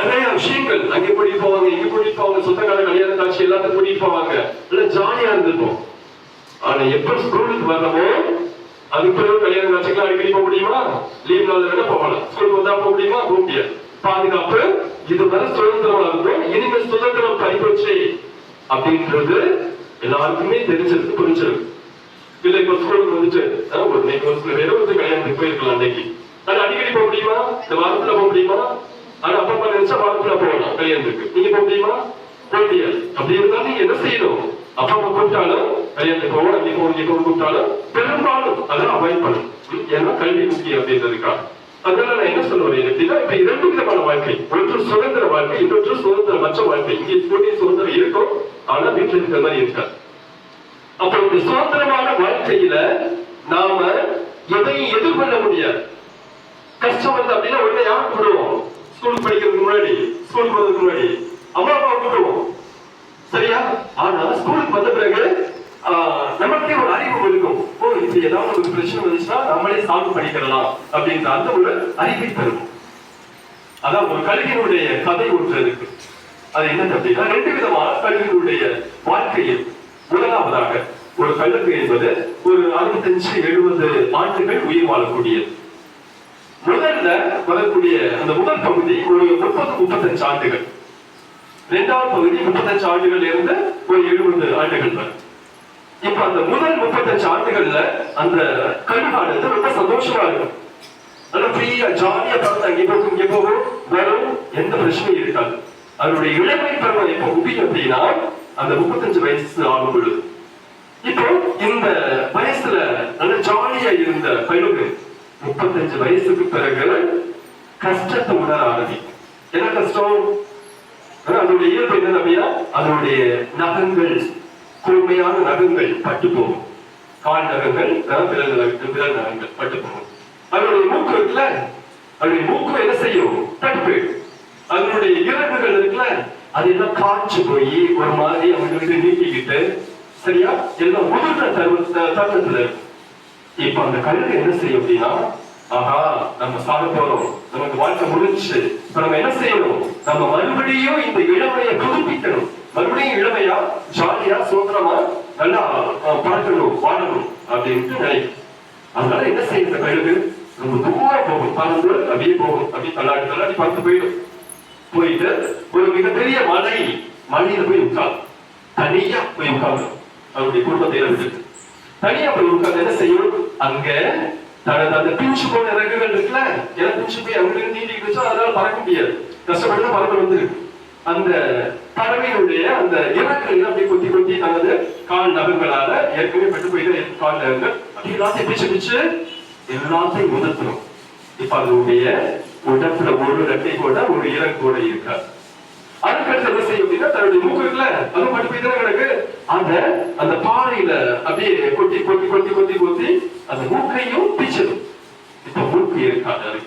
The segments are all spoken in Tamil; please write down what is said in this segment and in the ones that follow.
நிறைய விஷயங்கள் அங்கே கூட்டிட்டு போவாங்க, இங்க கூட்டிட்டு போவாங்க, சொந்தக்கார கல்யாண காட்சி எல்லாத்தையும் கூட்டிட்டு போவாங்க, எல்லாம் ஜாலியா இருந்திருப்போம். ஆனா எப்ப ஸ்கூலுக்கு வரமோ அதுக்கு பிறகு கல்யாண காட்சிக்கெல்லாம் அடிக்கடி போக முடியுமா? லீவ் நாள் வேணா போகலாம், ஸ்கூலுக்கு வந்தா போக முடியுமா? போக முடியாது. பாதுகாப்பு இதுவரை சுதந்திரமா இருந்தோம், இனிமேல் சுதந்திரம் பறிபோச்சு அப்படின்றது எல்லாருக்குமே தெரிஞ்சிருக்கு, புரிஞ்சிருக்கு. இல்ல இப்ப ஸ்கூலுக்கு வந்துட்டு ஒரு சில பேரும் வந்து கல்யாணத்துக்கு போயிருக்கலாம் அன்னைக்கு. ஆனா அடிக்கடி போக முடியுமா? இந்த வாரத்துல போக முடியுமா? ஆனா அப்பா அம்மா நினைச்சா வாரத்துல போகலாம் கல்யாணத்துக்கு. நீங்க போக முடியுமா? போக முடியாது. அப்படி இருந்தாலும் நீங்க என்ன செய்யணும்? அப்பா அம்மா கூப்பிட்டாலும் கல்யாணத்துக்கு போகணும், அங்கே போக இங்கே போக கூப்பிட்டாலும் பெரும்பாலும் அதெல்லாம் அவாய்ட் பண்ணணும். ஏன்னா கல்வி முக்கியம் அப்படின்றதுக்காக. அதனால நான் என்ன சொல்ல வரேன் அப்படின்னா, இப்ப 2 விதமான வாழ்க்கை, ஒன்று சுதந்திர வாழ்க்கை, இன்னொன்று சுதந்திரமற்ற வாழ்க்கை. இங்கே சுதந்திரம் இருக்கும், ஆனா வீட்டுல இருக்கிற மாதிரி இருக்காது. அப்ப இந்த சுதந்திரமான வாழ்க்கையில நாம எதையும் எதிர்கொள்ள முடியாது. கஷ்டம் வந்து அப்படின்னா உடனே யார் கூப்பிடுவோம்? ஸ்கூலுக்கு படிக்கிறதுக்கு முன்னாடி, ஸ்கூலுக்கு போறதுக்கு முன்னாடி அம்மா அப்பா கூப்பிடுவோம், சரியா? ஆனா ஸ்கூலுக்கு வந்த பிறகு நமக்கே ஒரு அறிவு இருக்கும். ஓ, இப்ப ஏதாவது ஒரு பிரச்சனை வந்துச்சுன்னா நம்மளே சால்வ் பண்ணிக்கலாம் அப்படின்ற அந்த ஒரு அறிவை தரும். அதான் ஒரு கல்வியினுடைய கதை ஒன்று இருக்கு. அது என்ன அப்படின்னா, 2 விதமான கல்வியினுடைய வாழ்க்கையில் முதலாவதாக ஒரு கல்வி என்பது ஒரு 65-70 ஆண்டுகள் உயிர் வாழக்கூடியது. முதல்ல வரக்கூடிய அந்த முதல் பகுதி ஒரு 30-35 ஆண்டுகள், 2வது பகுதி 35 ஆண்டுகள் இருந்து ஒரு 70 ஆண்டுகள் வரை. இப்ப அந்த முதல் 35 ஆண்டுகள்ல அந்த கல்வியானது ரொம்ப சந்தோஷமா இருக்கும். நல்லா ஃப்ரீயா ஜாலியா பார்த்து அங்கே போகும் இங்கே போகும் வரும், எந்த பிரச்சனையும் இருக்காது. அதனுடைய இளமை பருவம் எப்ப முடியும் அப்படின்னா அந்த 35 வயசு ஆகும் பொழுது. இப்போ இந்த வயசுல நல்ல ஜாலியா இருந்த பையனுக்கு 35 வயசுக்கு பிறகு கஷ்டத்தை உணர ஆரம்பிக்கும். என்ன கஷ்டம்? அதனுடைய இயல்பு என்ன அப்படின்னா, அதனுடைய நகங்கள், கூர்மையான நகங்கள் பட்டு போகும். கால் நகங்கள், விரல் நகங்கள் பட்டு போகும். அதனுடைய மூக்கு இருக்குல்ல, அதனுடைய மூக்கு என்ன செய்யும்? பட்டு போயிடும். அதனுடைய இறகுகள் இருக்குல்ல, அதெல்லாம் காய்ச்சி போய் ஒரு மாதிரி அவங்களுக்கு நீட்டிக்கிட்டு, சரியா, எல்லாம் முதிர்ந்த தருணத்துல இருக்கும். இப்ப அந்த கல்வி என்ன செய்யும் அப்படின்னா, ஆஹா நம்ம சாக போறோம், நமக்கு வாழ்க்கை முடிஞ்சு, இப்ப நம்ம என்ன செய்யணும்? நம்ம மறுபடியும் இந்த இளமையை புதுப்பிக்கணும், மறுபடியும் இளமையா ஜாலியா சுதந்திரமா நல்லா பறக்கணும், வாழணும் அப்படின்ட்டு நினைக்கும். அதனால என்ன செய்யும்? இந்த கழுகு ரொம்ப தூரம் போகும், பறந்து அப்படியே போகும், அப்படியே தள்ளாடி பறந்து போயிட்டு ஒரு மிகப்பெரிய மலையில போய் உட்கார்ந்து, தனியா போய் உட்கார்ந்து, அவருடைய குடும்பத்தை விட்டுட்டு தனியா போய் உட்கார்ந்து என்ன செய்யும்? அங்க தனது அந்த பிஞ்சு போன இறகுகள் இருக்குல்ல, ஏன்னா பிஞ்சு போய் அவங்களுக்கு நீட்டிக்கிட்டு அதனால பறக்க முடியாது, கஷ்டப்பட்டு பறக்க வந்து அந்த பறவையுடைய அந்த இறகுகள் அப்படியே கொத்தி தனது கால் நகங்களால ஏற்கனவே பட்டு போயிட்டு கால் நகங்கள் அப்படி எல்லாத்தையும் பிச்சு எல்லாத்தையும் உதர்த்தணும். இப்ப அதனுடைய உடம்புல ஒரு ரெட்டை கூட ஒரு இறகு கூட இருக்காது. அதுக்கடுத்து என்ன செய்யும் அப்படின்னா, தன்னுடைய மூக்கு இருக்குல்ல, அதுவும் பட்டு போய் தான் கிடக்கு, அந்த பாறையில அப்படியே கொத்தி அந்த மூக்கையும் பிச்சதும். இப்ப மூக்கு இருக்காது,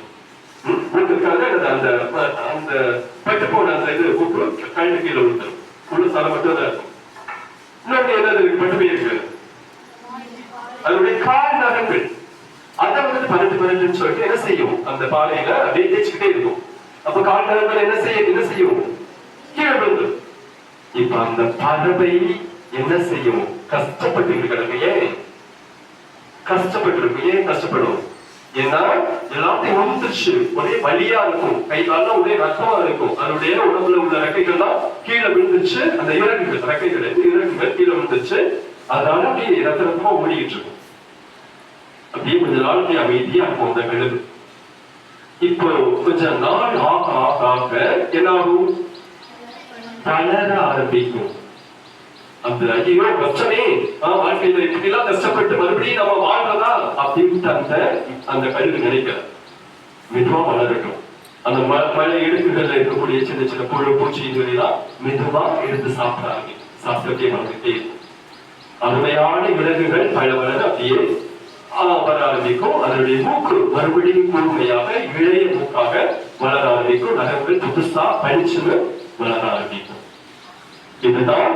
மூக்கு இருக்காது, அந்த பட்டு போன அந்த இது மூக்கு கழுத்து கீழே விழுந்துடும், உள்ள சலை மட்டும் தான் இருக்கும். இன்னொன்று என்னது பட்டு போய் இருக்கு? அதனுடைய கால் நகங்கள், அதை வந்து பரட்டு சொல்லிட்டு என்ன செய்யும்? அந்த பாறையில அப்படியே தேய்ச்சிக்கிட்டே இருக்கும். அப்ப கால் நகங்கள் என்ன செய்யும்? கீழே விழுந்து. இப்ப அந்த பறவை என்ன செய்யும்? கஷ்டப்பட்டு கிடக்கு. ஏன் கஷ்டப்படும்? ஏன்னா எல்லாத்தையும் உந்துச்சு, ஒரே வலியா இருக்கும், கை காலம் ஒரே ரத்தமா இருக்கும். அதனுடைய உடம்புல உள்ள ரெக்கைகள்லாம் கீழே விழுந்துச்சு, அந்த இறகுகள் கீழே விழுந்துச்சு. அதனால அப்படியே ரத்தமா ஓடிக்கிட்டு இருக்கும். அப்படியே கொஞ்ச நாள் அப்படியே அமைதியா இருக்கும் அந்த கழுகு. இப்போ கொஞ்ச நாள் ஆக என்ன ஆகும்? வளர ஆரம்பிக்கும். அந்த ஐயோ கஷ்டமே, வாழ்க்கையில இப்படிலாம் கஷ்டப்பட்டு மறுபடியும் நம்ம வாழ்றதா அப்படின்ட்டு அந்த கழுகு நினைக்கிற மெதுவா வளரட்டும். அந்த மழை இடுக்குகள்ல இருக்கக்கூடிய சின்ன புழு பூச்சி சொல்லிதான் மெதுவா எடுத்து சாப்பிட்டே வளர்ந்துட்டே இருக்கும். அருமையான விலங்குகள் வளர அப்படியே வர ஆரம்பிக்கும். அதனுடைய மூக்கு மறுபடியும் கூர்மையாக இளைய மூக்காக வளர ஆரம்பிக்கும். நகங்கள் புதுசா பனிச்சுன்னு வளர ஆரம்பிக்கும். இதுதான்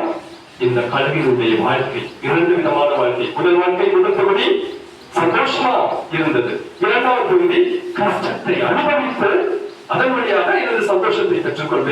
இந்த கல்வியினுடைய வாழ்க்கை. 2 விதமான வாழ்க்கை. முதல் வாழ்க்கை முதல் பகுதி சந்தோஷமா இருந்தது. 2வது பகுதி கஷ்டத்தை அனுபவித்து அதன் வழியாக எனது சந்தோஷத்தை பெற்றுக்கொள்வேன்.